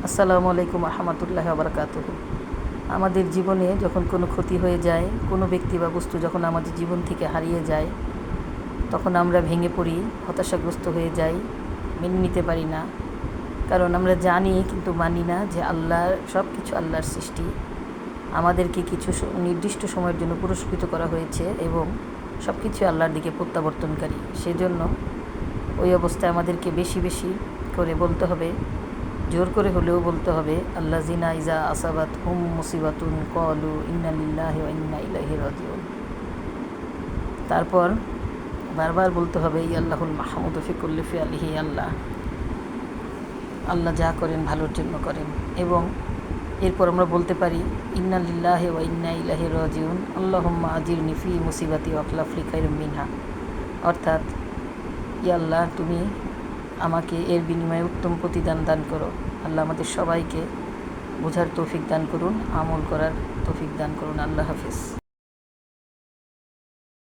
আসসালামু আলাইকুম রহমতুল্লাহি ওয়া বারাকাতুহু। আমাদের জীবনে যখন কোনো ক্ষতি হয়ে যায়, কোনো ব্যক্তি বা বস্তু যখন আমাদের জীবন থেকে হারিয়ে যায়, তখন আমরা ভেঙে পড়ি, হতাশাগ্রস্ত হয়ে যাই, মেনে নিতে পারি না। কারণ আমরা জানি কিন্তু মানি না যে সব কিছু আল্লাহর সৃষ্টি। আমাদেরকে কিছু নির্দিষ্ট সময়ের জন্য পুরস্কৃত করা হয়েছে এবং সব কিছু আল্লাহর দিকে প্রত্যাবর্তনকারী। সেজন্য ওই অবস্থায় আমাদেরকে বেশি বেশি করে বলতে হবে, জোর করে হলেও বলতে হবে, আল্লাযিনা ইযা আসাবাত হুম মুসিবাতুন ক্বালু ইন্না লিল্লাহি ওয়া ইন্না ইলাইহি রাজিউন। তারপর বারবার বলতে হবে, ইয়াল্লাহুল মাহমুদু ফি কুল্লি ফিআলিহি, আল্লাহ যা করেন ভালোর জন্য করেন। এবং এরপর আমরা বলতে পারি, ইন্না লিল্লাহি ওয়া ইন্না ইলাইহি রাজিউন, আল্লাহুম্মা আজিরনি ফি মুসিবাতি ওয়া আখলাফ লি খায়রাম মিনহা। অর্থাৎ, আল্লাহ তুমি আমাকে এর বিনিময়ে উত্তম প্রতিদান দান করো। আল্লাহ আমাদের সবাইকে বোঝার তৌফিক দান করুন, আমল করার তৌফিক দান করুন। আল্লাহ হাফিজ।